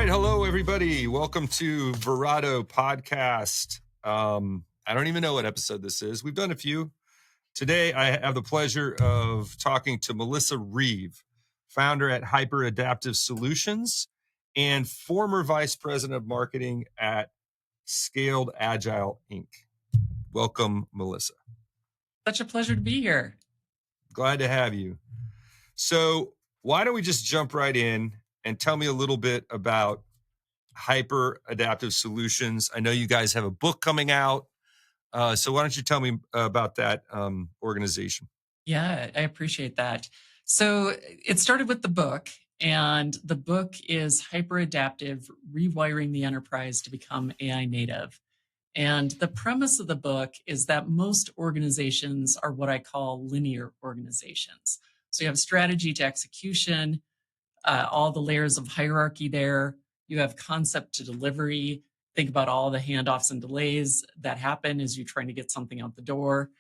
right. Hello, everybody. Welcome to Verado Podcast. I don't even know what episode this is. We've done a few. Today, I have the pleasure of talking to Melissa Reeve, founder at Hyper Adaptive Solutions and former vice president of marketing at Scaled Agile Inc. Welcome, Melissa. Such a pleasure to be here. Glad to have you. So why don't we just jump right in and tell me a little bit about Hyper Adaptive Solutions. I know you guys have a book coming out. So why don't you tell me about that organization? Yeah, I appreciate that. So it started with the book, and the book is Hyper Adaptive, Rewiring the Enterprise to Become AI Native. And the premise of the book is that most organizations are what I call linear organizations. So you have strategy to execution, all the layers of hierarchy there. You have concept to delivery. Think about all the handoffs and delays that happen as you're trying to get something out the door.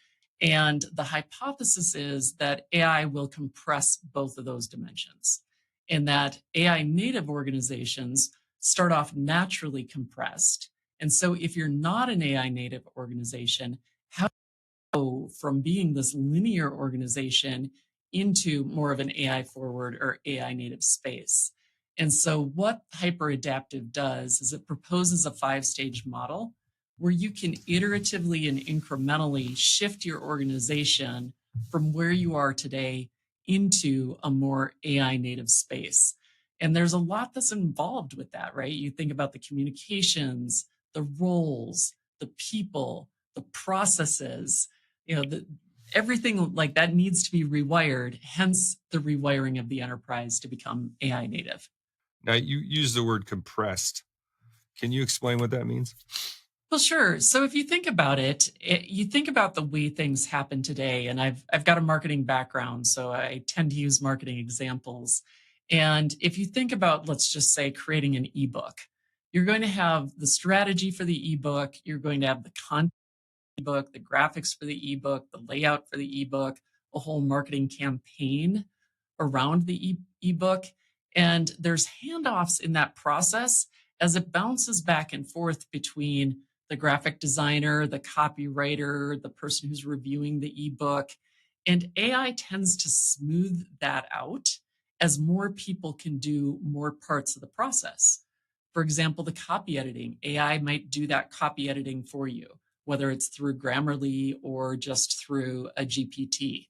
And the hypothesis is that AI will compress both of those dimensions, and that AI native organizations start off naturally compressed. And so if you're not an AI native organization, how do you go from being this linear organization into more of an AI forward or AI native space? And so what hyperadaptive does is it proposes a 5-stage model where you can iteratively and incrementally shift your organization from where you are today into a more AI native space. And there's a lot that's involved with that, right? You think about the communications, the roles, the people, the processes, everything like that needs to be rewired, hence the rewiring of the enterprise to become AI native. Now, you use the word compressed. Can you explain what that means? Well, sure. So if you think about it, you think about the way things happen today, and I've got a marketing background, so I tend to use marketing examples. And if you think about, let's just say, creating an ebook, you're going to have the strategy for the ebook, you're going to have the content of the ebook, the graphics for the ebook, the layout for the ebook, a whole marketing campaign around the ebook. And there's handoffs in that process as it bounces back and forth between the graphic designer, the copywriter, the person who's reviewing the ebook. And AI tends to smooth that out as more people can do more parts of the process. For example, the copy editing, AI might do that copy editing for you, whether it's through Grammarly or just through a GPT.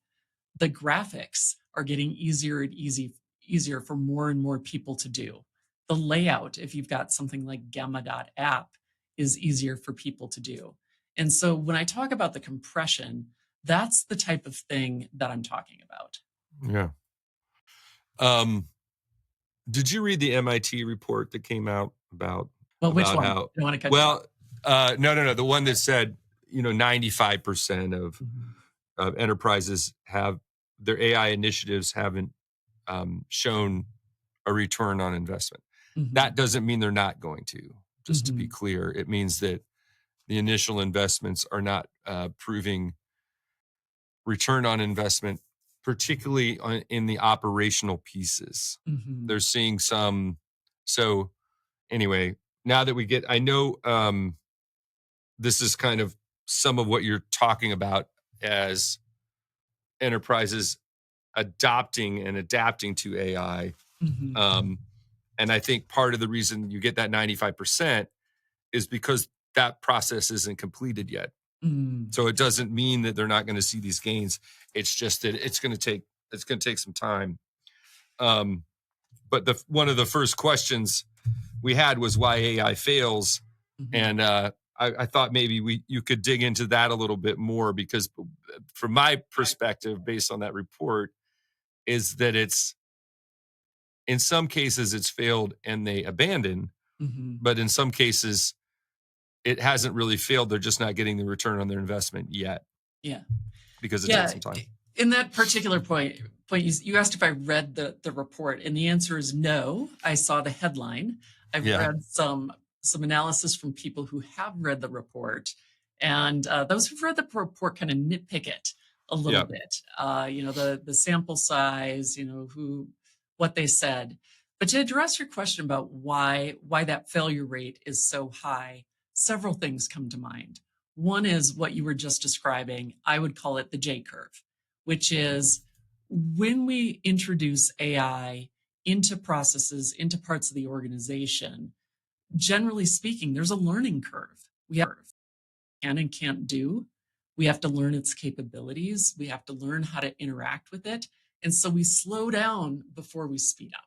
The graphics are getting easier and easier for more and more people to do. The layout, if you've got something like Gamma.app, is easier for people to do. And so when I talk about the compression, that's the type of thing that I'm talking about. Yeah. Did you read the MIT report that came out about? Well, which one? How, I want to cut no. The one that said, 95% of enterprises have their AI initiatives haven't shown a return on investment. Mm-hmm. That doesn't mean they're not going to. Just to be clear, it means that the initial investments are not proving return on investment, particularly in the operational pieces. Mm-hmm. They're seeing some. So anyway, now that I know this is kind of some of what you're talking about as enterprises adopting and adapting to AI. Mm-hmm. And I think part of the reason you get that 95% is because that process isn't completed yet. Mm-hmm. So it doesn't mean that they're not going to see these gains. It's just that it's going to take some time. But one of the first questions we had was why AI fails. Mm-hmm. And I thought maybe you could dig into that a little bit more, because from my perspective, based on that report, is that in some cases it's failed and they abandon, but in some cases it hasn't really failed. They're just not getting the return on their investment yet. Yeah. Because it takes some time. In that particular point, you asked if I read the report, and the answer is no. I saw the headline. I've read some analysis from people who have read the report, and those who've read the report kind of nitpick it a little bit. The sample size, what they said. But to address your question about why that failure rate is so high, several things come to mind. One is what you were just describing. I would call it the J curve, which is when we introduce AI into processes, into parts of the organization, generally speaking, there's a learning curve. We have can and can't do. We have to learn its capabilities. We have to learn how to interact with it. And so we slow down before we speed up.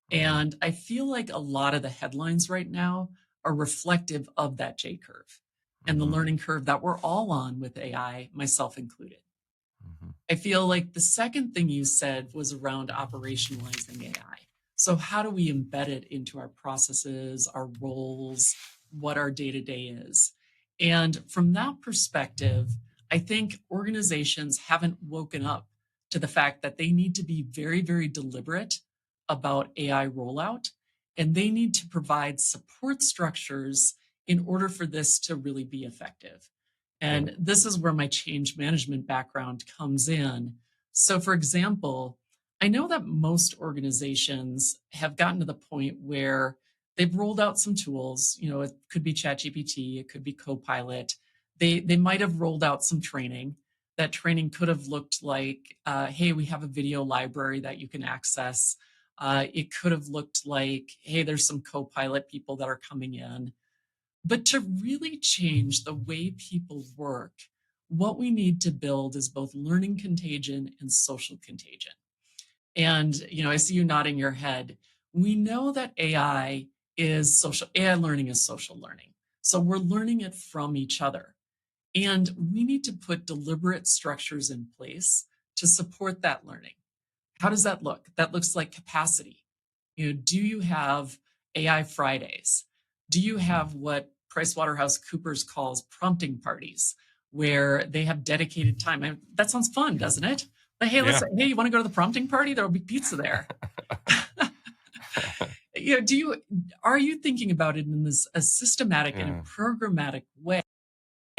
And I feel like a lot of the headlines right now are reflective of that J curve and the learning curve that we're all on with AI, myself included. I feel like the second thing you said was around operationalizing AI. So, how do we embed it into our processes, our roles, what our day to day is? And from that perspective, I think organizations haven't woken up to the fact that they need to be very, very deliberate about AI rollout, and they need to provide support structures in order for this to really be effective. And this is where my change management background comes in. So, for example, I know that most organizations have gotten to the point where they've rolled out some tools. You know, it could be ChatGPT, it could be Copilot. They might have rolled out some training. That training could have looked like, hey, we have a video library that you can access. It could have looked like, hey, there's some Copilot people that are coming in. But to really change the way people work, what we need to build is both learning contagion and social contagion. And, you know, I see you nodding your head. We know that AI learning is social learning. So we're learning it from each other. And we need to put deliberate structures in place to support that learning. How does that look? That looks like capacity. You know, do you have AI Fridays? Do you have what PricewaterhouseCoopers calls prompting parties, where they have dedicated time? That sounds fun, doesn't it? Like, hey, hey, you want to go to the prompting party? There will be pizza there. You know, are you thinking about it in a systematic and a programmatic way,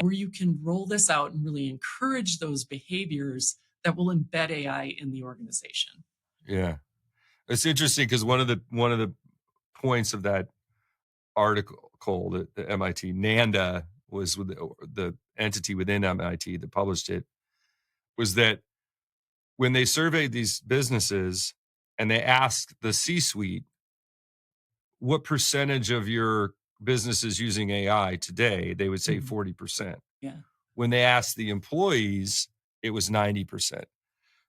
where you can roll this out and really encourage those behaviors that will embed AI in the organization? Yeah. It's interesting because one of the points of that article, the MIT NANDA was with the entity within MIT that published it, was that when they surveyed these businesses and they asked the C-suite, what percentage of your business is using AI today, they would say 40%. Yeah. When they asked the employees, it was 90%.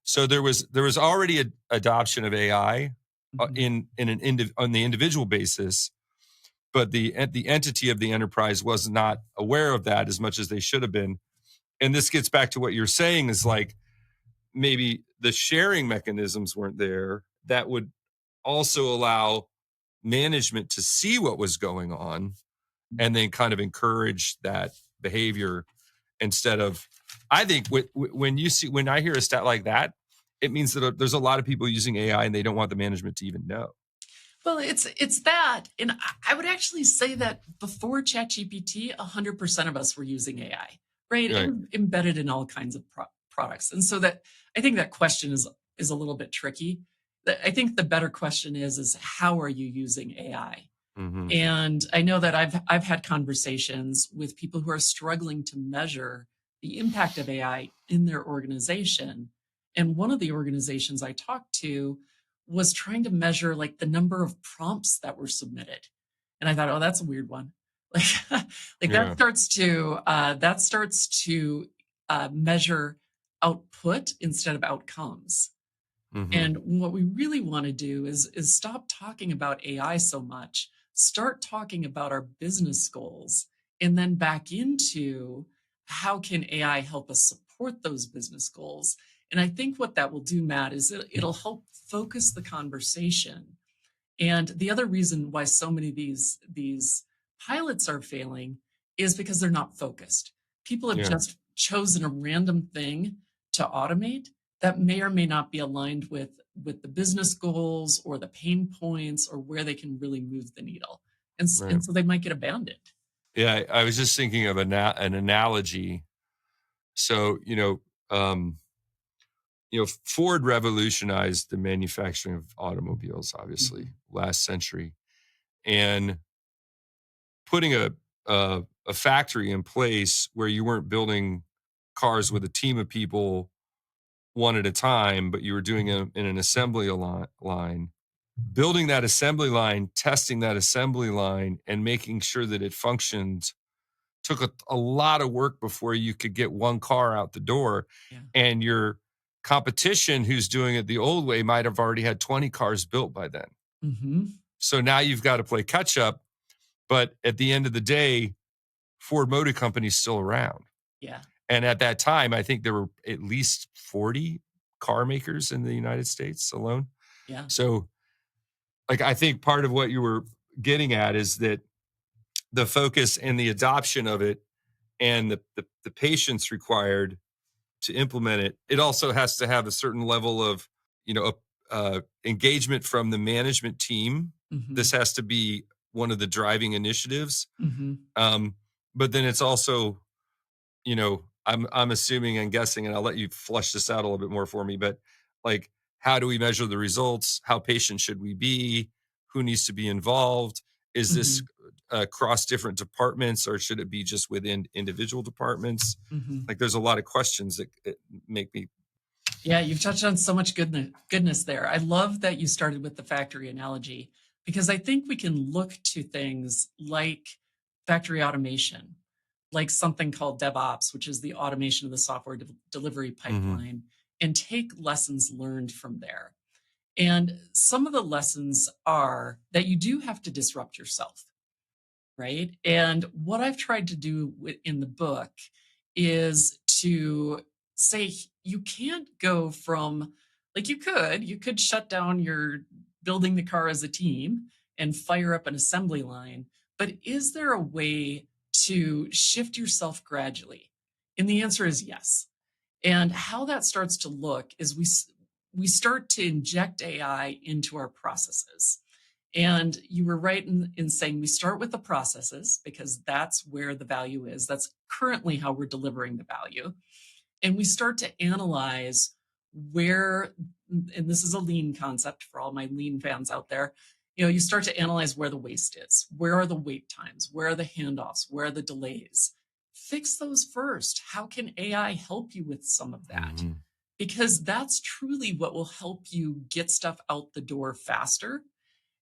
So there was already an adoption of AI on the individual basis, but the entity of the enterprise was not aware of that as much as they should have been. And this gets back to what you're saying, is like maybe the sharing mechanisms weren't there that would also allow management to see what was going on and then kind of encourage that behavior instead of, I think when I hear a stat like that, it means that there's a lot of people using AI and they don't want the management to even know. Well, it's that, and I would actually say that before ChatGPT, 100% of us were using AI, right? Embedded in all kinds of products, and so that I think that question is a little bit tricky. I think the better question is how are you using AI? And I know that I've had conversations with people who are struggling to measure the impact of AI in their organization, and one of the organizations I talked to was trying to measure like the number of prompts that were submitted. And I thought, oh, that's a weird one. Like that starts to measure output instead of outcomes. And what we really want to do is stop talking about AI so much, start talking about our business goals, and then back into how can AI help us support those business goals. And I think what that will do, Matt, is it'll help focus the conversation. And the other reason why so many of these pilots are failing is because they're not focused. People have just chosen a random thing to automate that may or may not be aligned with the business goals or the pain points or where they can really move the needle. And so they might get abandoned. Yeah, I was just thinking of an analogy. So, Ford revolutionized the manufacturing of automobiles, obviously, last century. And putting a factory in place where you weren't building cars with a team of people one at a time, but you were doing it in an assembly line, building that assembly line, testing that assembly line, and making sure that it functioned took a lot of work before you could get one car out the door. Yeah. And your competition who's doing it the old way might have already had 20 cars built by then. Mm-hmm. So now you've got to play catch up. But at the end of the day, Ford Motor Company is still around. Yeah. And at that time, I think there were at least 40 car makers in the United States alone. Yeah. So, I think part of what you were getting at is that the focus and the adoption of it and the patience required to implement it, it also has to have a certain level of, engagement from the management team. Mm-hmm. This has to be one of the driving initiatives. Mm-hmm. But then it's also, I'm assuming and guessing, and I'll let you flush this out a little bit more for me, but how do we measure the results? How patient should we be? Who needs to be involved? Is this across different departments, or should it be just within individual departments? There's a lot of questions that make me. Yeah, you've touched on so much goodness there. I love that you started with the factory analogy, because I think we can look to things like factory automation, like something called DevOps, which is the automation of the software delivery pipeline, and take lessons learned from there. And some of the lessons are that you do have to disrupt yourself, right? And what I've tried to do in the book is to say you can't go from, you could shut down your building the car as a team and fire up an assembly line, but is there a way to shift yourself gradually? And the answer is yes. And how that starts to look is we start to inject AI into our processes. And you were right in saying we start with the processes because that's where the value is. That's currently how we're delivering the value. And we start to analyze where, and this is a lean concept for all my lean fans out there, you start to analyze where the waste is. Where are the wait times? Where are the handoffs? Where are the delays? Fix those first. How can AI help you with some of that? Because that's truly what will help you get stuff out the door faster.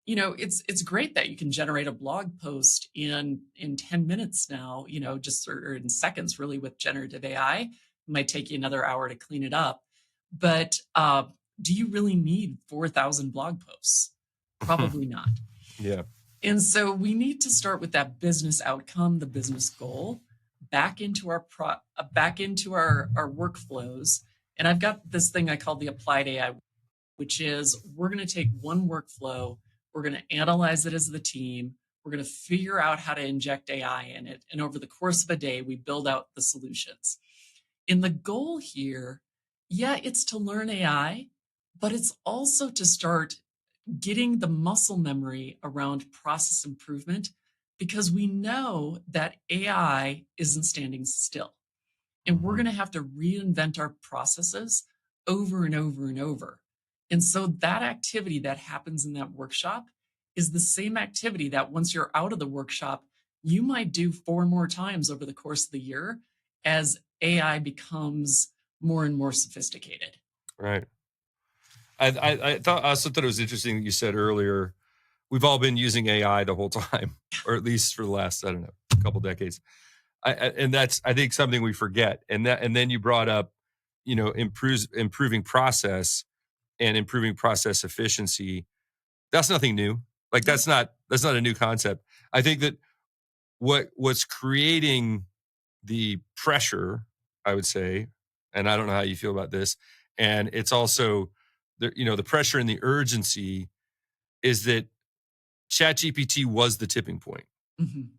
It's great that you can generate a blog post in 10 minutes now, or in seconds really with generative AI. It might take you another hour to clean it up. But do you really need 4,000 blog posts? Probably not. Yeah. And so we need to start with that business outcome, the business goal, back into our workflows. And I've got this thing I call the applied AI, which is we're going to take one workflow, we're going to analyze it as the team, we're going to figure out how to inject AI in it. And over the course of a day, we build out the solutions. And the goal here, it's to learn AI, but it's also to start getting the muscle memory around process improvement, because we know that AI isn't standing still. And we're going to have to reinvent our processes over and over and over. And so that activity that happens in that workshop is the same activity that once you're out of the workshop, you might do 4 more times over the course of the year as AI becomes more and more sophisticated. Right. I also thought it was interesting that you said earlier, we've all been using AI the whole time, or at least for the last, I don't know, couple decades. And that's, I think, something we forget. And then you brought up, improving process and improving process efficiency. That's nothing new. That's not a new concept. I think that what's creating the pressure, I would say, and I don't know how you feel about this, and it's also the pressure and the urgency is that ChatGPT was the tipping point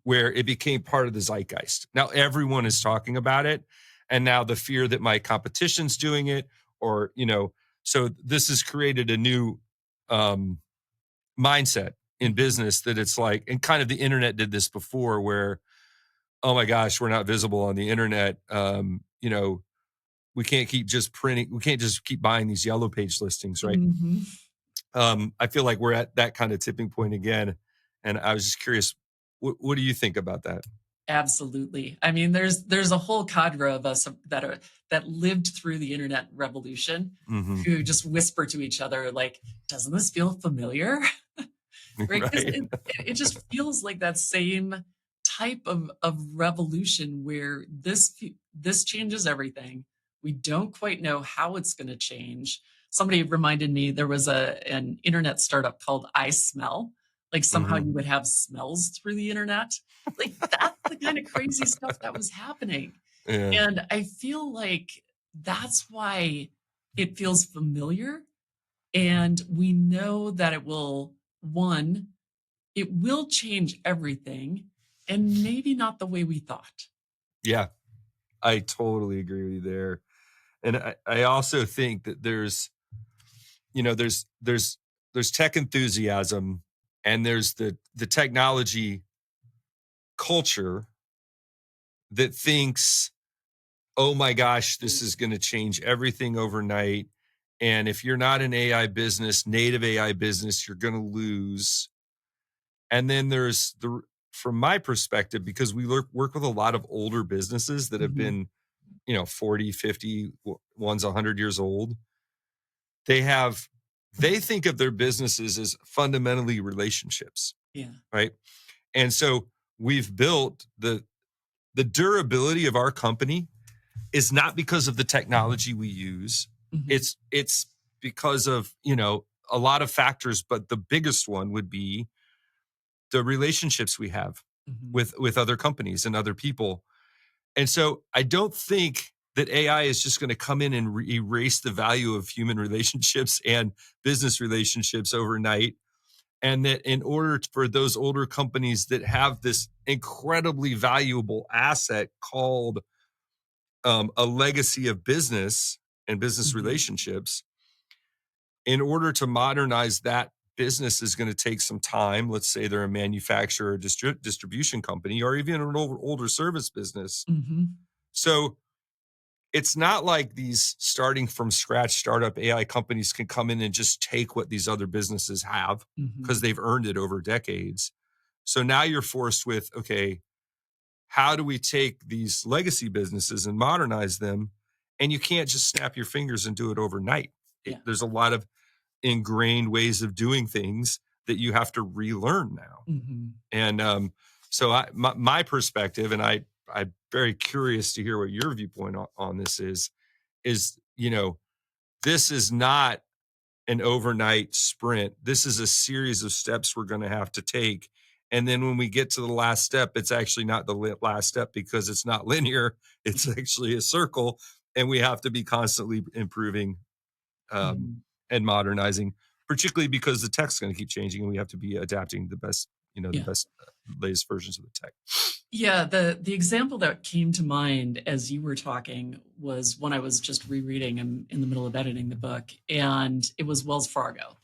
where it became part of the zeitgeist. Now everyone is talking about it, and now the fear that my competition's doing it, or so this has created a new mindset in business that it's and kind of the internet did this before, where, oh my gosh, we're not visible on the internet. we can't keep just printing. We can't just keep buying these yellow page listings, right? Mhm. I feel like we're at that kind of tipping point again. And I was just curious, what do you think about that? Absolutely. I mean, there's a whole cadre of us that lived through the internet revolution Hmm. who just whisper to each other like, "Doesn't this feel familiar?" Right? Because Right. it just feels like that same type of revolution where this changes everything. We don't quite know how it's going to change. Somebody reminded me there was an internet startup called I Smell. Like somehow Hmm. you would have smells through the internet. Like that's the kind of crazy stuff that was happening. Yeah. And I feel like that's why it feels familiar. And we know that it will, one, it will change everything and maybe not the way we thought. Yeah. I totally agree with you there. And I also think that you know, there's tech enthusiasm and there's the technology culture that thinks, oh my gosh, this is going to change everything overnight. And if you're not an AI business, native AI business, you're going to lose. And then there's from my perspective, because we work with a lot of older businesses that have Mhm. been, 40, 50, one's 100 years old. They think of their businesses as fundamentally relationships, Yeah. right? And so we've built the durability of our company is not because of the technology we use. Mhm. It's because of, a lot of factors, but the biggest one would be the relationships we have Mhm. with other companies and other people. And so I don't think that AI is just going to come in and erase the value of human relationships and business relationships overnight. And that in order for those older companies that have this incredibly valuable asset called a legacy of business and business Mhm. relationships, in order to modernize that business is going to take some time. Let's say they're a manufacturer, distribution company, or even an older service business. Mhm. So it's not like these starting from scratch startup AI companies can come in and just take what these other businesses have because Mhm. they've earned it over decades. So now you're forced with, okay, how do we take these legacy businesses and modernize them? And you can't just snap your fingers and do it overnight. Yeah. There's a lot of ingrained ways of doing things that you have to relearn now. Mhm. And so my perspective, and I'm very curious to hear what your viewpoint on this is, this is not an overnight sprint. This is a series of steps we're going to have to take. And then when we get to the last step, it's actually not the last step because it's not linear. It's actually a circle. And we have to be constantly improving um, Mhm. and modernizing, particularly because the tech's going to keep changing and we have to be adapting the Yeah. best, latest versions of the tech. Yeah, the example that came to mind as you were talking was when I was just rereading and in the middle of editing the book, and it was Wells Fargo.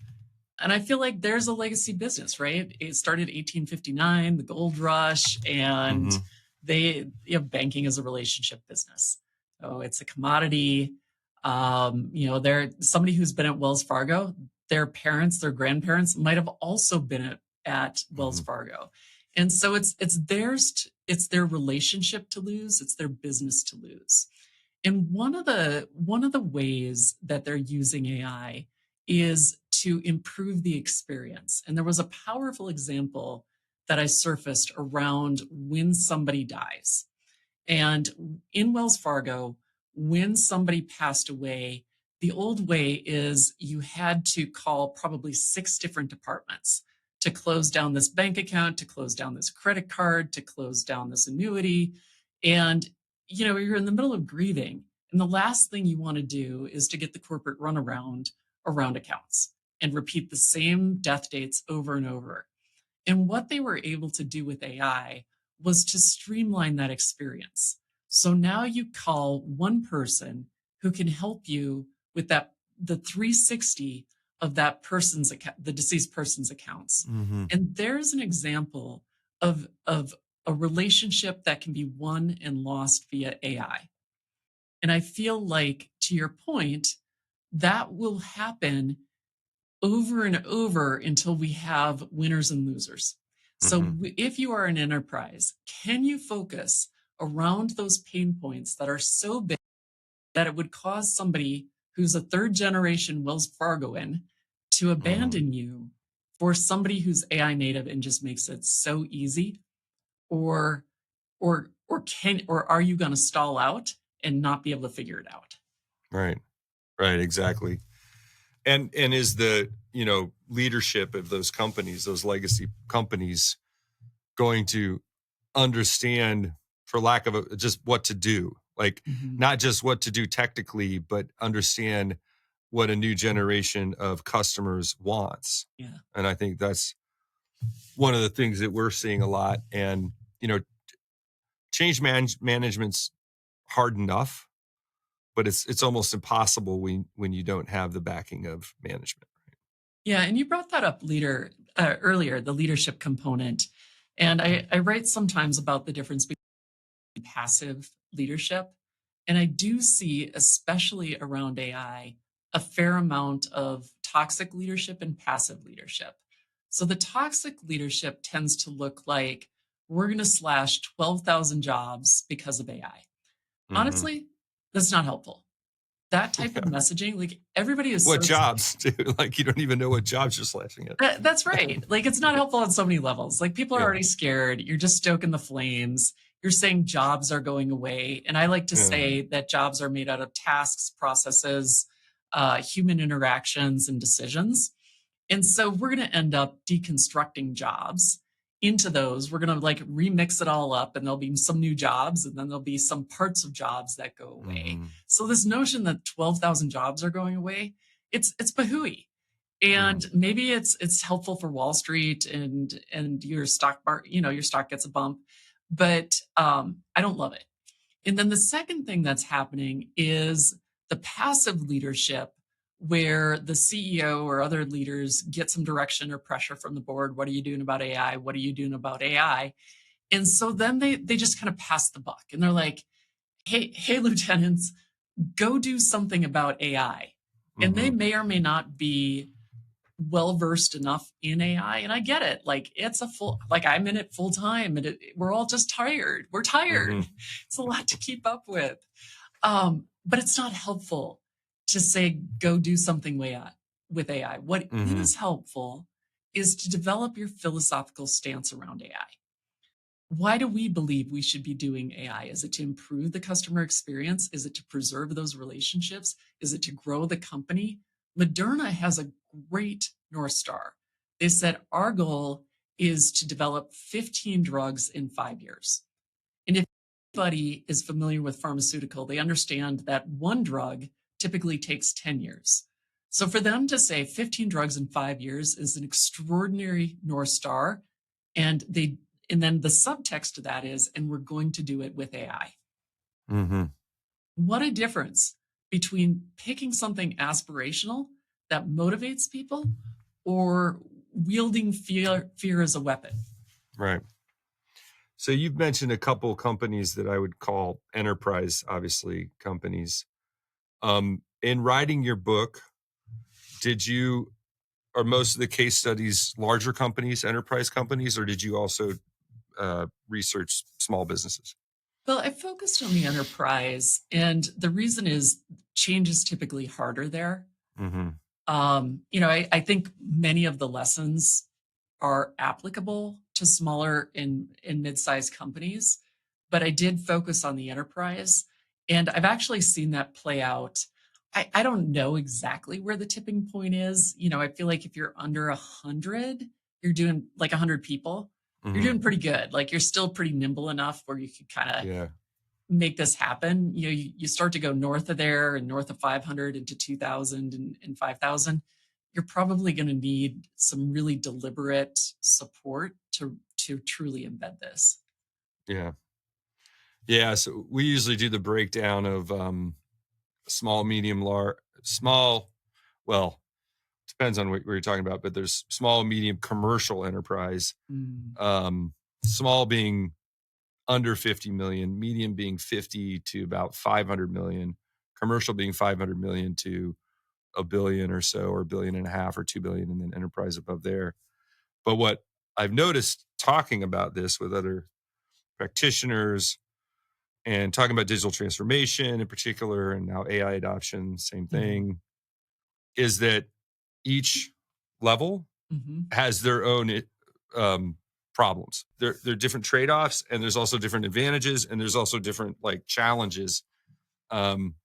And I feel like there's a legacy business, right? It started 1859, the gold rush, and Hmm. banking is a relationship business. So it's a commodity. They're somebody who's been at Wells Fargo, their parents, their grandparents might have also been at Wells Hmm. Fargo. And so it's their relationship to lose, it's their business to lose. And one of the ways that they're using AI is to improve the experience. And there was a powerful example that I surfaced around when somebody dies. And in Wells Fargo, when somebody passed away, the old way is you had to call probably 6 different departments to close down this bank account, to close down this credit card, to close down this annuity. And, you're in the middle of grieving. And the last thing you want to do is to get the corporate runaround around accounts and repeat the same death dates over and over. And what they were able to do with AI was to streamline that experience. So now you call one person who can help you with the 360 of that person's account, the deceased person's accounts. Hmm. And there's an example of a relationship that can be won and lost via AI. And I feel like, to your point, that will happen over and over until we have winners and losers. So Mm-hmm. if you are an enterprise, can you focus around those pain points that are so big that it would cause somebody who's a third generation Wells Fargoan to Mm-hmm. abandon you for somebody who's AI native and just makes it so easy? Or or are you going to stall out and not be able to figure it out? Right. Right. Exactly. And is the, leadership of those companies, those legacy companies, going to understand, for lack of just what to do, like Mhm. not just what to do technically, but understand what a new generation of customers wants. Yeah. And I think that's one of the things that we're seeing a lot. And, change management's hard enough, but it's almost impossible when you don't have the backing of management. Yeah, and you brought that up earlier, the leadership component. And I write sometimes about the difference between passive leadership. And I do see, especially around AI, a fair amount of toxic leadership and passive leadership. So the toxic leadership tends to look like we're going to slash 12,000 jobs because of AI. Hmm. Honestly, that's not helpful. That type of Yeah. messaging, like everybody is What so jobs, dude? Like you don't even know what jobs you're slashing at. that's right. Like it's not helpful on so many levels. Like people are Yeah. already scared. You're just stoking the flames. You're saying jobs are going away. And I like to Yeah. say that jobs are made out of tasks, processes, human interactions, and decisions. And so we're going to end up deconstructing jobs into those. We're going to like remix it all up, and there'll be some new jobs, and then there'll be some parts of jobs that go away. Hmm. So this notion that 12,000 jobs are going away, it's bahooey. Hmm. And maybe it's helpful for Wall Street and your stock market, your stock gets a bump, but I don't love it. And then the second thing that's happening is the passive leadership, where the CEO or other leaders get some direction or pressure from the board. What are you doing about AI? What are you doing about AI? And so then they just kind of pass the buck and they're like, hey, lieutenants, go do something about AI. And they Hmm. may or may not be well versed enough in AI. And I get it. Like it's like I'm in it full time and we're all just tired. We're tired. Hmm. It's a lot to keep up with. But it's not helpful to say, go do something with AI. What Hmm. is helpful is to develop your philosophical stance around AI. Why do we believe we should be doing AI? Is it to improve the customer experience? Is it to preserve those relationships? Is it to grow the company? Moderna has a great North Star. They said our goal is to develop 15 drugs in 5 years. And if anybody is familiar with pharmaceutical, they understand that one drug typically takes 10 years. So for them to say 15 drugs in 5 years is an extraordinary North Star. And then the subtext to that is, and we're going to do it with AI. Hmm. What a difference between picking something aspirational that motivates people or wielding fear as a weapon. Right. So you've mentioned a couple companies that I would call enterprise, obviously companies. In writing your book, did you are most of the case studies larger companies, enterprise companies, or did you also research small businesses? Well, I focused on the enterprise, and the reason is change is typically harder there. Hmm. I think many of the lessons are applicable to smaller and mid-sized companies, but I did focus on the enterprise, and I've actually seen that play out. I don't know exactly where the tipping point is. I feel like if you're under 100, you're doing like 100 people, you're Hmm. doing pretty good. Like you're still pretty nimble enough where you could kind of Yeah. make this happen. You start to go north of there and north of 500 into 2000 and 5000. You're probably going to need some really deliberate support to truly embed this. Yeah. Yeah. So we usually do the breakdown of small, medium, large, small. Well, depends on what you're talking about, but there's small, medium, commercial enterprise. Mm, Small being under 50 million, medium being 50 to about 500 million, commercial being 500 million to a billion or so, or a billion and a half or 2 billion, and then enterprise above there. But what I've noticed talking about this with other practitioners and talking about digital transformation in particular, and now AI adoption, same thing, is that each level Mhm. has their own problems. There are different trade-offs, and there's also different advantages, and there's also different like challenges. Um,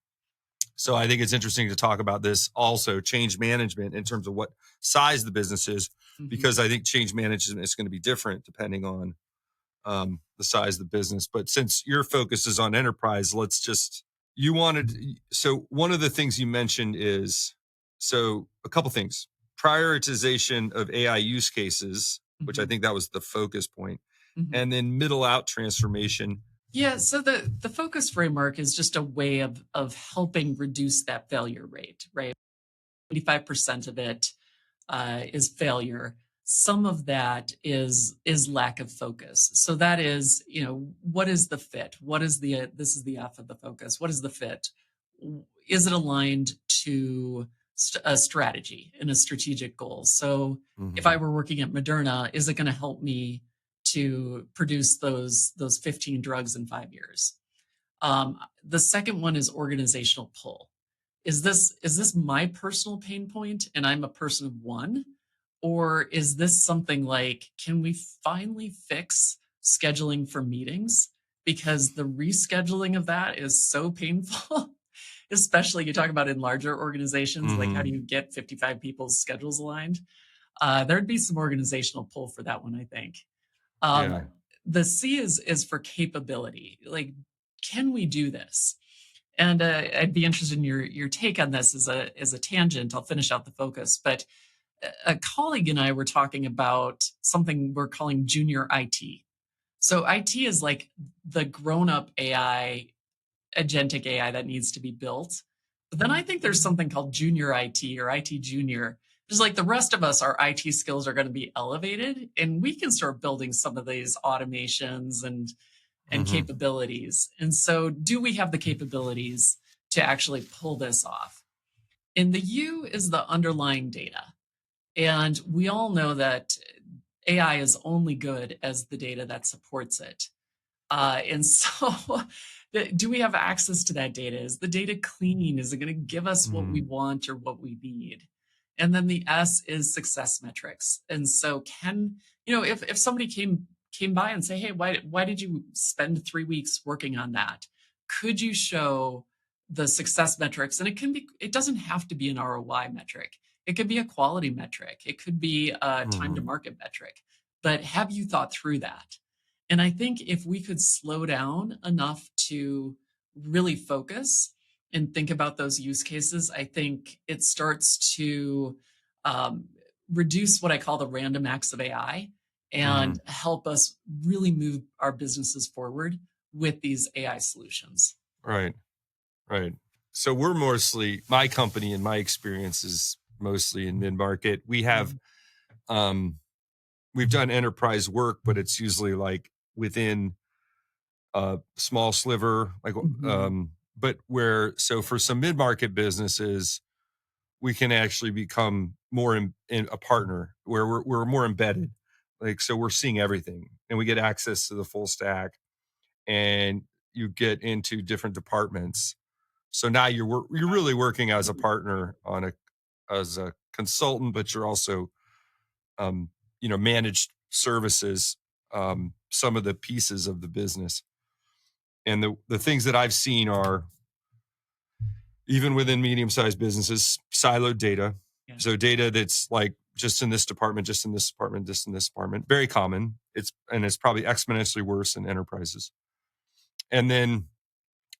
so I think it's interesting to talk about this also, change management in terms of what size the business is, Mhm. because I think change management is going to be different depending on the size of the business. But since your focus is on enterprise, let's just, you wanted, so one of the things you mentioned is, so a couple things, prioritization of AI use cases, which I Mhm. think that was the focus point, Mhm. and then middle out transformation. Yeah, so the focus framework is just a way of helping reduce that failure rate, right? 85% of it is failure. Some of that is lack of focus. So that is, what is the fit? What is the this is the F of the focus. What is the fit? Is it aligned to a strategy and a strategic goal? So if I Mhm. were working at Moderna, is it going to help me to produce those 15 drugs in 5 years? The second one is organizational pull. Is this my personal pain point and I'm a person of one? Or is this something like, can we finally fix scheduling for meetings? Because the rescheduling of that is so painful. Especially you talk about in larger organizations, like how do Mhm. you get 55 people's schedules aligned? There'd be some organizational pull for that one, I think. Um, Yeah. the C is for capability. Like, can we do this? And I'd be interested in your take on this as a tangent. I'll finish out the focus, but a colleague and I were talking about something we're calling junior IT. So IT is like the grown up AI, agentic AI that needs to be built. But then I think there's something called junior IT or IT junior. Just like the rest of us, our IT skills are going to be elevated, and we can start building some of these automations and Mhm. capabilities. And so, do we have the capabilities to actually pull this off? And the U is the underlying data. And we all know that AI is only good as the data that supports it. And so, do we have access to that data? Is the data clean? Is it going to give us what we Mhm. want or what we need? And then the S is success metrics. And so, if somebody came by and say, "Hey, why did you spend 3 weeks working on that?" Could you show the success metrics? And it doesn't have to be an ROI metric. It could be a quality metric. It could be a time to Mhm. market metric. But have you thought through that? And I think if we could slow down enough to really focus and think about those use cases, I think it starts to um, reduce what I call the random acts of AI and Mhm. help us really move our businesses forward with these AI solutions. Right. Right. So we're mostly, my company and my experience is mostly in mid-market. Mhm. Um we've done enterprise work, but it's usually like within a small sliver, like Mhm. but where, so for some mid-market businesses, we can actually become more in a partner where we're more embedded. Like, so we're seeing everything and we get access to the full stack, and you get into different departments. So now you're really working as a partner on a, as a consultant, but you're also um, managed services, some of the pieces of the business. And the things that I've seen are, even within medium-sized businesses, siloed data. Yeah. So data that's like just in this department, just in this department, just in this department, very common. It's probably exponentially worse in enterprises. And then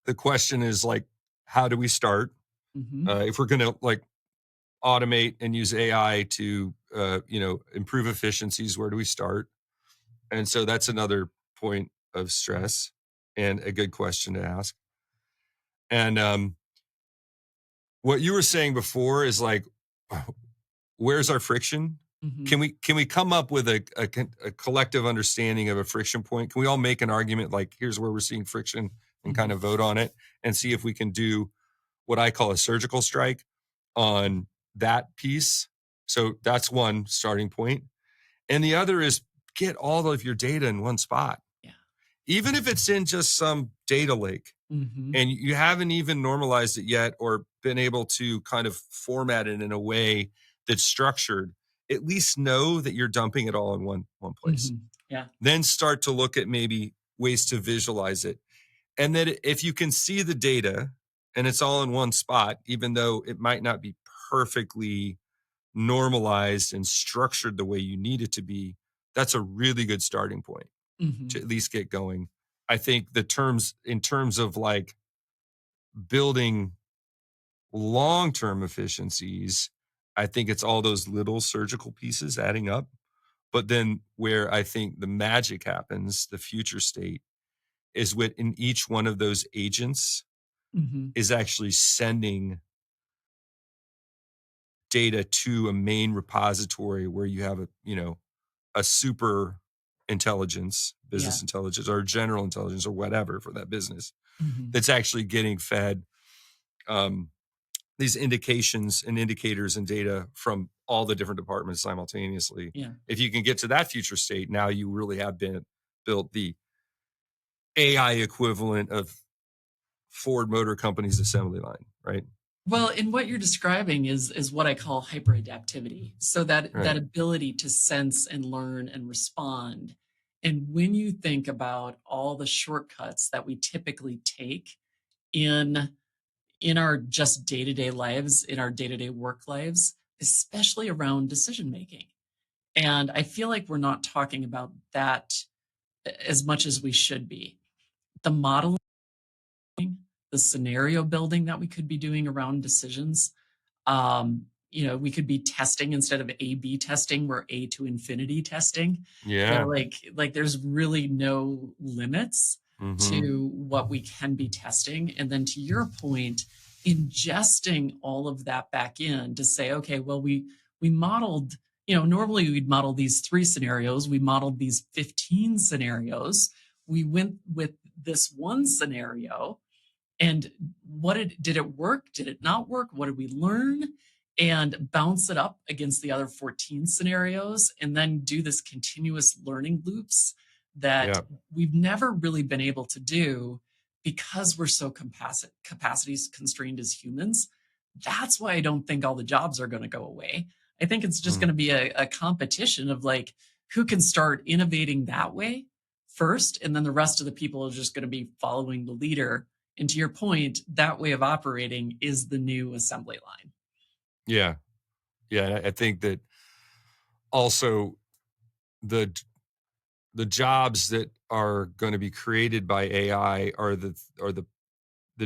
the question is like, how do we start? Mhm. If we're going to like automate and use AI to improve efficiencies, where do we start? And so that's another point of stress and a good question to ask. And what you were saying before is like, where's our friction? Hmm. Can we come up with a collective understanding of a friction point? Can we all make an argument like here's where we're seeing friction and kind Hmm. of vote on it and see if we can do what I call a surgical strike on that piece? So that's one starting point. And the other is get all of your data in one spot. Yeah. Even if it's in just some data lake Hmm. and you haven't even normalized it yet or been able to kind of format it in a way that's structured, at least know that you're dumping it all in one place. Hmm. Yeah. Then start to look at maybe ways to visualize it. And that if you can see the data and it's all in one spot, even though it might not be perfectly normalized and structured the way you need it to be, that's a really good starting point to Hmm. at least get going. I think in terms of like building long-term efficiencies, I think it's all those little surgical pieces adding up. But then where I think the magic happens, the future state, is in each one of those agents Hmm. is actually sending data to a main repository where you have a super intelligence, Yeah. business intelligence, or general intelligence, or whatever for that business Hmm. that's actually getting fed um, these indications and indicators and data from all the different departments simultaneously. Yeah. If you can get to that future state, now you really have built the AI equivalent of Ford Motor Company's assembly line, right? Well, and what you're describing is what I call hyperadaptivity. So that Right. ability to sense and learn and respond. And when you think about all the shortcuts that we typically take in in our just day-to-day lives, in our day-to-day work lives, especially around decision making. And I feel like we're not talking about that as much as we should be. The modeling, the scenario building that we could be doing around decisions. We could be testing instead of A/B testing, we're A to infinity testing, where Yeah. like there's really no limits Hmm. to what we can be testing. And then to your point, ingesting all of that back in to say, okay, well, we modeled, normally we'd model these 3 scenarios, we modeled these 15 scenarios. We went with this one scenario, and did it work? Did it not work? What did we learn? And bounce it up against the other 14 scenarios, and then do this continuous learning loops that Yeah. we've never really been able to do because we're so capacities constrained as humans. That's why I don't think all the jobs are going to go away. I think it's just going Mm. to be a competition of like who can start innovating that way first, and then the rest of the people are just going to be following the leader. And to your point, that way of operating is the new assembly line. Yeah. Yeah. I think that also the the jobs that are going to be created by AI are the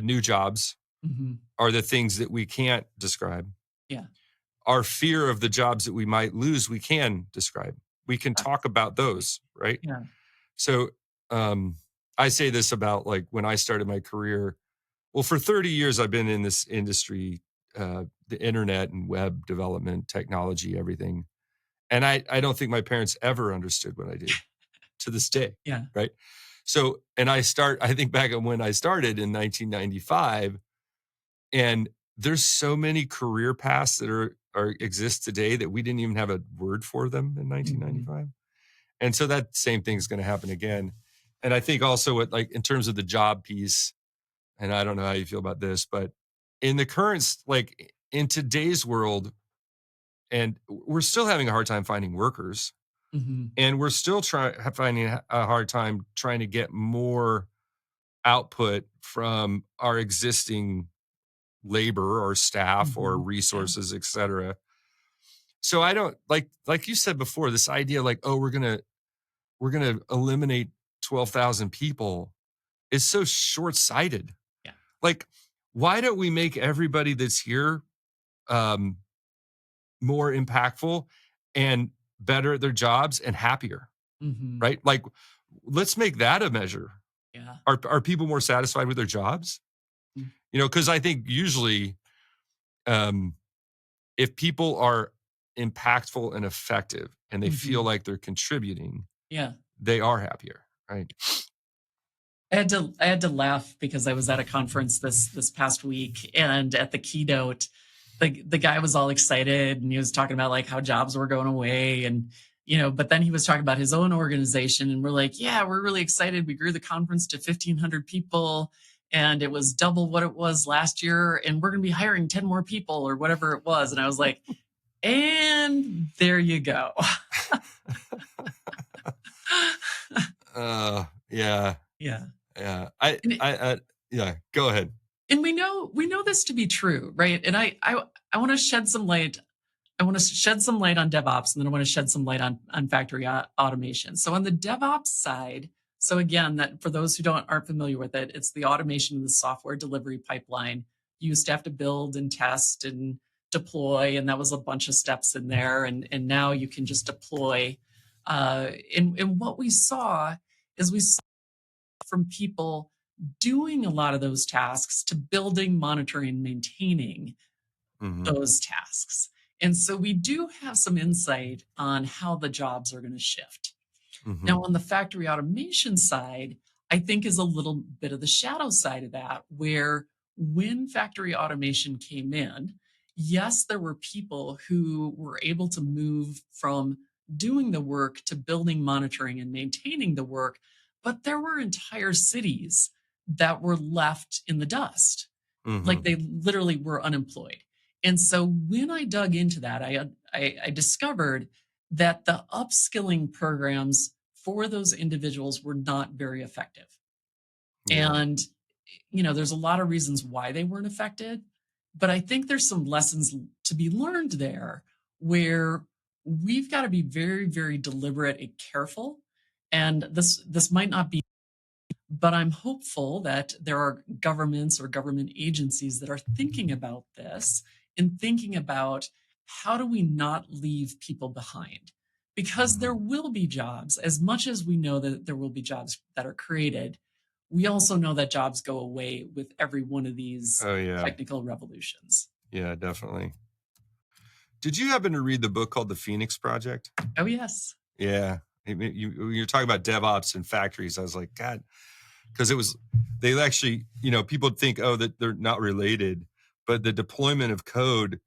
new jobs, Hmm. are the things that we can't describe. Yeah. Our fear of the jobs that we might lose, we can describe. We can talk about those, right? Yeah. So um, I say this about like when I started my career. Well, for 30 years, I've been in this industry, the internet and web development, technology, everything. And I don't think my parents ever understood what I did to this day, Yeah. right? So, and I think back on when I started in 1995, and there's so many career paths that are exist today that we didn't even have a word for them in Hmm. 1995. And so that same thing's going to happen again. And I think also what like in terms of the job piece, and I don't know how you feel about this, but in the current like in today's world, and we're still having a hard time finding workers, Hmm. and we're still finding a hard time trying to get more output from our existing labor or staff or Hmm. Yeah. resources, et cetera. So I don't like you said before, this idea like, oh, we're gonna eliminate 12,000 people is so short-sighted. Yeah. Like, why don't we make everybody that's here um, more impactful and better at their jobs and happier, Hmm. right? Like, let's make that a measure. Yeah. Are people more satisfied with their jobs? Because I think usually, um, if people are impactful and effective, and they feel Mhm. like they're contributing, Yeah. they are happier, right? I had to laugh because I was at a conference this past week, and at the keynote, the guy was all excited and he was talking about like how jobs were going away, and but then he was talking about his own organization, and we're like, yeah, we're really excited. We grew the conference to 1,500 people, and it was double what it was last year, and we're going to be hiring 10 more people or whatever it was. And I was like, and there you go. Yeah, Yeah. yeah. And Yeah. Go ahead. we know this to be true, right? And I want to shed some light. I want to shed some light on DevOps, and then I want to shed some light on factory automation. So on the DevOps side, so again, that for those who aren't familiar with it, it's the automation of the software delivery pipeline. You used to have to build and test and deploy, and that was a bunch of steps in there. And now you can just deploy. And what we saw is we saw from people doing a lot of those tasks to building, monitoring, maintaining Mhm, those tasks. And so we do have some insight on how the jobs are going to shift. mhm, Now, on the factory automation side, I think is a little bit of the shadow side of that, where when factory automation came in, yes, there were people who were able to move from doing the work to building, monitoring, and maintaining the work, but there were entire cities that were left in the dust. Like mhm. they literally were unemployed. And so when I dug into that, I discovered that the upskilling programs for those individuals were not very effective. Yeah. And, there's a lot of reasons why they weren't affected, but I think there's some lessons to be learned there where we've got to be very, very deliberate and careful. And this might not be, but I'm hopeful that there are governments or government agencies that are thinking about this and thinking about how do we not leave people behind? Because there Mhm. will be jobs, as much as we know that there will be jobs that are created, we also know that jobs go away with every one of these Oh, yeah. technical revolutions. Yeah, definitely. Did you happen to read the book called The Phoenix Project? Oh, yes. Yeah. When you're talking about DevOps and factories, I was like, God, because they actually, people think, oh, that they're not related, but the deployment of code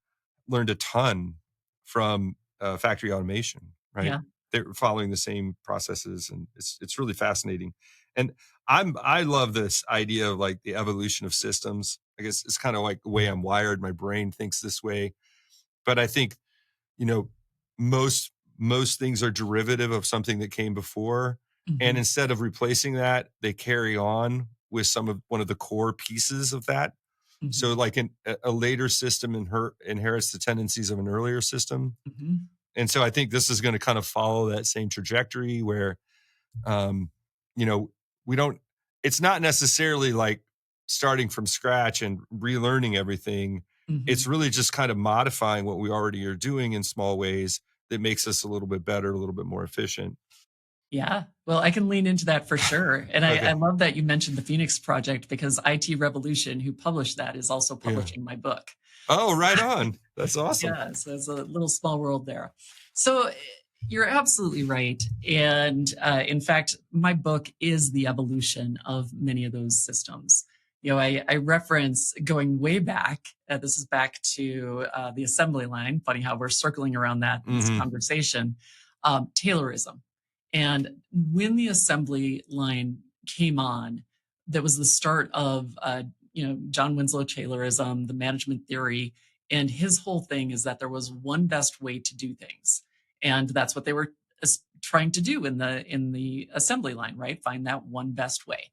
learned a ton from factory automation, right? Yeah. They're following the same processes, and it's really fascinating. And I love this idea of like the evolution of systems. I guess it's kind of like the way I'm wired. My brain thinks this way, but I think you know most things are derivative of something that came before, and Hmm. instead of replacing that, they carry on with one of the core pieces of that. So Hmm. like a later system inherits the tendencies of an earlier system. Hmm. And so I think this is going to kind of follow that same trajectory where, um, you know, we don't, it's not necessarily like starting from scratch and relearning everything. It's Hmm. really just kind of modifying what we already are doing in small ways that makes us a little bit better, a little bit more efficient. Yeah, well, I can lean into that for sure. And I Okay. love that you mentioned the Phoenix Project because IT Revolution, who published that, is also Yeah. publishing my book. Oh, right on. That's awesome. Yeah, so it's a little small world there. So you're absolutely right. And in fact, my book is the evolution of many of those systems. I reference going way back. This is back to the assembly line. Funny how we're circling around that in this Hmm. conversation. Taylorism. And when the assembly line came on, that was the start of John Winslow Taylorism, the management theory, and his whole thing is that there was one best way to do things. And that's what they were trying to do in the assembly line, right? Find that one best way.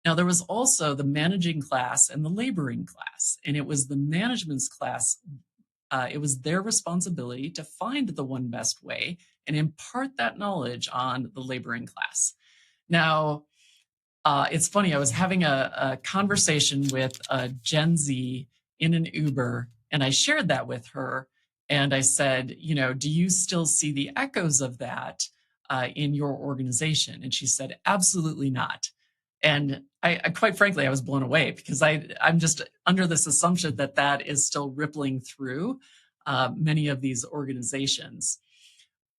Now there was also the managing class and the laboring class. And it was the management's class, it was their responsibility to find the one best way and impart that knowledge on the laboring class. Now, it's funny. I was having a conversation with a Gen Z in an Uber, and I shared that with her. And I said, do you still see the echoes of that in your organization? And she said, absolutely not. And I quite frankly, I was blown away because I'm just under this assumption that that is still rippling through. many of these organizations.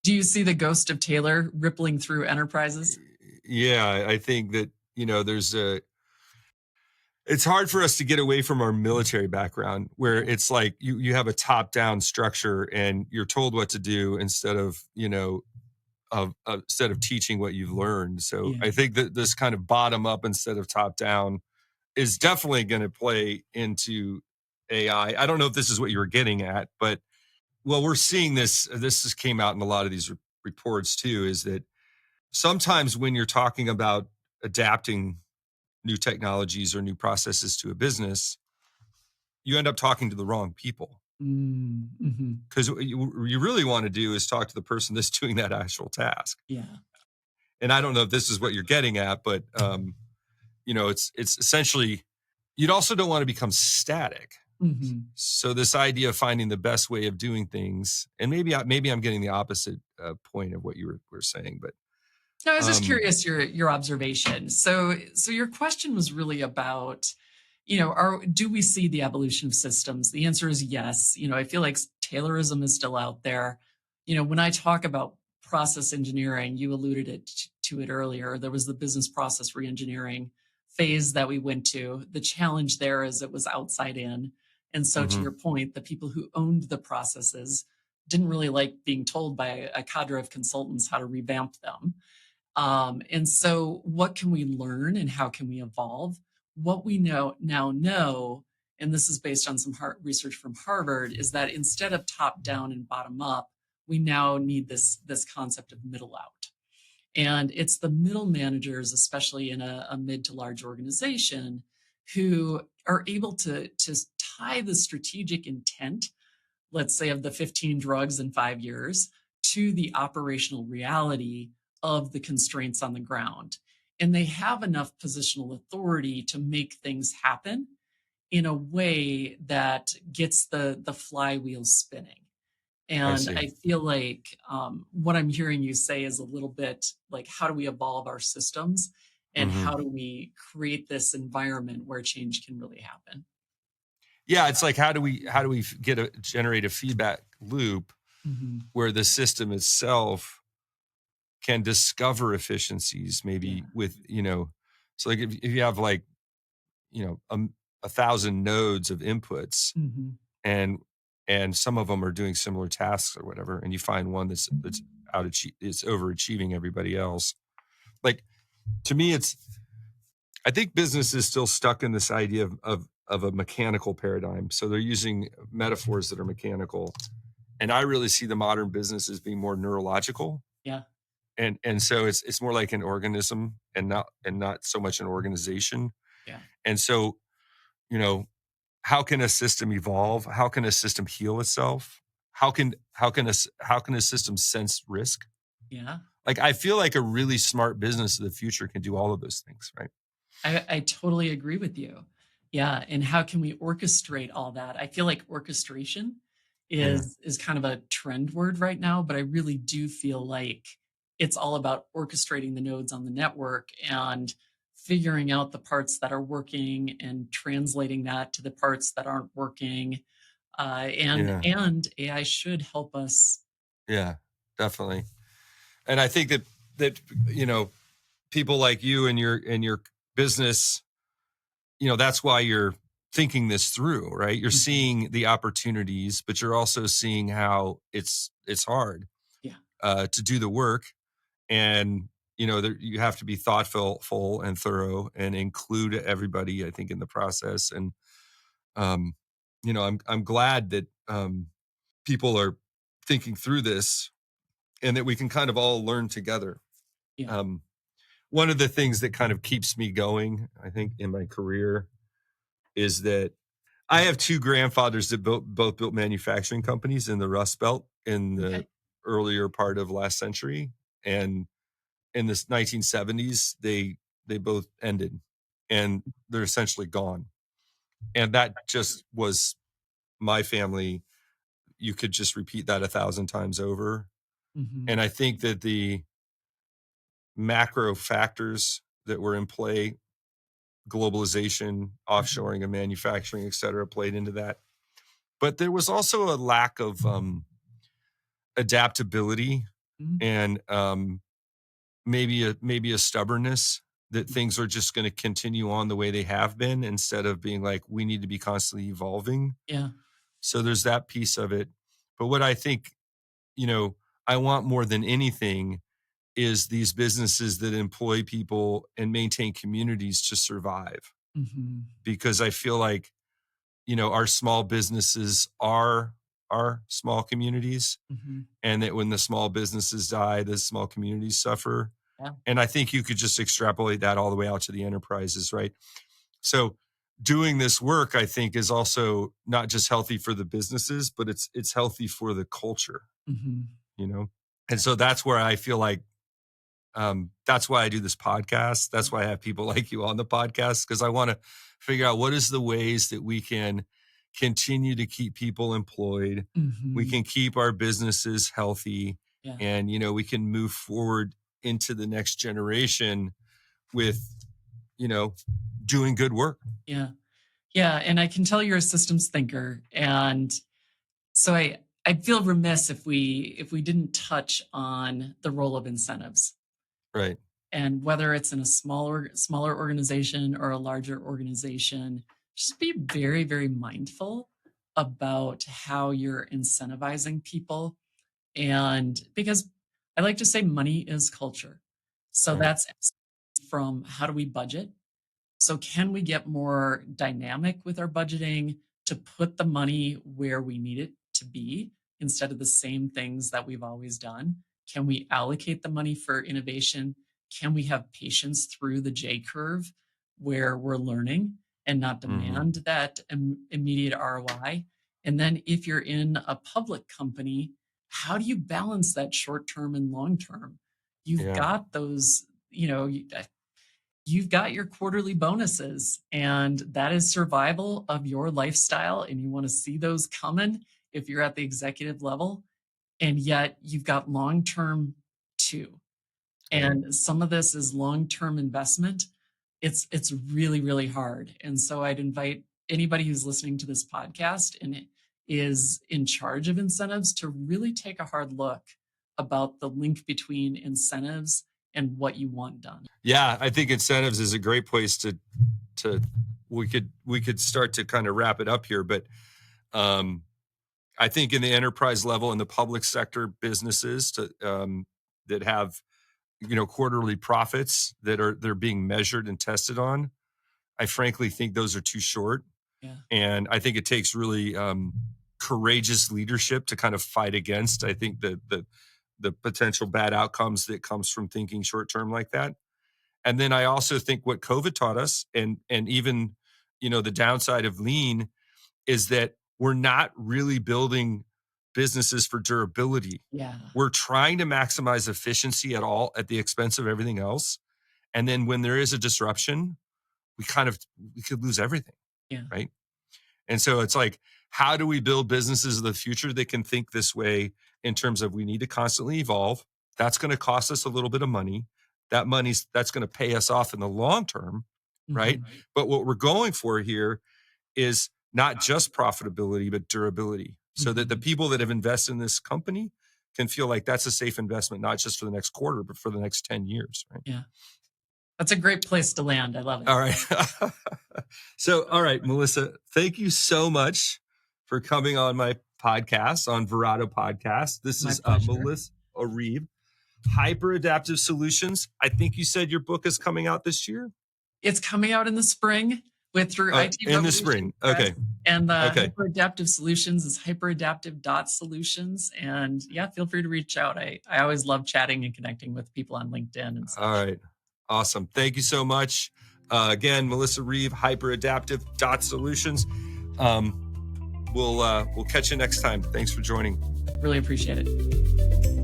Do you see the ghost of Taylor rippling through enterprises? Yeah, I think that, it's hard for us to get away from our military background where Yeah. it's like you have a top-down structure and you're told what to do instead of, instead of teaching what you've learned. So Yeah. I think that this kind of bottom up instead of top down is definitely going to play into AI. I don't know if this is what you were getting at, but well, we're seeing this. This just came out in a lot of these reports too. Is that sometimes when you're talking about adapting new technologies or new processes to a business, you end up talking to the wrong people Mhm. because what you really want to do is talk to the person that's doing that actual task. Yeah. And I don't know if this is what you're getting at, but it's essentially you'd also don't want to become static. Mhm. So this idea of finding the best way of doing things, and maybe I'm getting the opposite point of what you were saying, but No, I was just um, curious your observation. So your question was really about, do we see the evolution of systems? The answer is yes. I feel like Taylorism is still out there. When I talk about process engineering, you alluded to it earlier. There was the business process reengineering phase that we went to. The challenge there is it was outside in. And so to mhm, your point, the people who owned the processes didn't really like being told by a cadre of consultants how to revamp them. And so, what can we learn and how can we evolve? What we know, and this is based on some research from Harvard, is that instead of top down and bottom up, we now need this concept of middle out. And it's the middle managers, especially in a mid to large organization, who are able to tie the strategic intent, let's say, of the 15 drugs in 5 years to the operational reality of the constraints on the ground. And they have enough positional authority to make things happen in a way that gets the flywheel spinning. I And see. I feel like what I'm hearing you say is a little bit like, how do we evolve our systems and Hmm. how do we create this environment where change can really happen? Yeah, it's like how do we generate a feedback loop Hmm. where the system itself can discover efficiencies, Yeah. maybe with so like if you have like you know a, a thousand nodes of inputs Hmm. and some of them are doing similar tasks or whatever, and you find one that's it's overachieving everybody else. Like to me, I think business is still stuck in this idea of a mechanical paradigm. So they're using metaphors that are mechanical, and I really see the modern business as being more neurological, Yeah. and so it's more like an organism and not so much an organization. Yeah. And so you know how can a system evolve? How can a system heal itself? How can a system sense risk? Yeah. Like I feel like a really smart business of the future can do all of those things, right? I totally agree with you. Yeah. And how can we orchestrate all that? I feel like orchestration Yeah, is kind of a trend word right now, but I really do feel like it's all about orchestrating the nodes on the network and figuring out the parts that are working and translating that to the parts that aren't working. And yeah, and AI should help us. yeah, definitely. And I think that you know people like you and your business, that's why you're thinking this through, right? You're Mhm. seeing the opportunities, but you're also seeing how it's hard Yeah. to do the work, and you have to be thoughtful, full, and thorough, and include everybody. I think in the process, and um, I'm glad that people are thinking through this, and that we can kind of all learn together. Yeah. Um, One of the things that kind of keeps me going, I think, in my career is that I have two grandfathers that both built manufacturing companies in the Rust Belt in the Okay. earlier part of last century, and in the 1970s they both ended, and they're essentially gone. And that just was my family. You could just repeat that a thousand times over. Hmm. And I think that the macro factors that were in play, globalization, Hmm. offshoring of manufacturing, et cetera, played into that. but there was also a lack of adaptability Mhm. and maybe a stubbornness that things are just going to continue on the way they have been instead of being like we need to be constantly evolving. Yeah. So there's that piece of it. But what I think, you know, I want more than anything is these businesses that employ people and maintain communities to survive, Mhm. because I feel like, you know, our small businesses are our small communities, Mhm. and that when the small businesses die, the small communities suffer. Yeah. And I think you could just extrapolate that all the way out to the enterprises, right? So doing this work, I think, is also not just healthy for the businesses, but it's healthy for the culture, Mhm. you know? And so that's where I feel like that's why I do this podcast. That's why I have people like you on the podcast, because I want to figure out what is the ways that we can continue to keep people employed. We Mhm. can keep our businesses healthy, Yeah. and, you know, we can move forward into the next generation with, you know, doing good work. Yeah. Yeah, and I can tell you're a systems thinker, and so I feel remiss if we didn't touch on the role of incentives, Right. and whether it's in a smaller organization or a larger organization, just be very, very mindful about how you're incentivizing people. And because I like to say money is culture. So Right. that's from how do we budget? So, can we get more dynamic with our budgeting to put the money where we need it to be instead of the same things that we've always done? Can we allocate the money for innovation? Can we have patience through the J curve where we're learning and not Hmm. demand that immediate ROI? And then, if you're in a public company, how do you balance that short term and long term? You've Yeah. got those, you've got your quarterly bonuses, and that is survival of your lifestyle, and you want to see those coming if you're at the executive level, and yet you've got long term too. Right. And some of this is long term investment. It's really, really hard. And so I'd invite anybody who's listening to this podcast and is in charge of incentives to really take a hard look about the link between incentives and what you want done. Yeah, I think incentives is a great place to we could start to kind of wrap it up here, but um I think in the enterprise level and the public sector businesses that have, you know, quarterly profits that are they're being measured and tested on, I frankly think those are too short, Yeah. and I think it takes really courageous leadership to kind of fight against. I think the potential bad outcomes that comes from thinking short term like that. And then I also think what COVID taught us, and even, you know, the downside of lean, is that we're not really building businesses for durability. Yeah. We're trying to maximize efficiency at the expense of everything else. And then when there is a disruption, we could lose everything, Yeah. right? And so it's like, how do we build businesses of the future that can think this way in terms of we need to constantly evolve? That's going to cost us a little bit of money. That's going to pay us off in the long term, right? Mhm. But what we're going for here is not just profitability, but durability, so that the Mhm. people that have invested in this company can feel like that's a safe investment, not just for the next quarter, but for the next 10 years, right? Yeah. That's a great place to land. I love it. All right. So, all right, Melissa, thank you so much for coming on my podcast, on Verado Podcast. This My is pleasure. Melissa Reeve, Hyper Adaptive Solutions. I think you said your book is coming out this year? It's coming out in the spring with through IT In the Revolution spring. Press. Okay. And the Okay. hyperadaptive solutions is hyperadaptive.solutions. And yeah, feel free to reach out. I always love chatting and connecting with people on LinkedIn and All such. right. Awesome. Thank you so much. Again, Melissa Reeve, hyperadaptive.solutions. We'll catch you next time. Thanks for joining. Really appreciate it.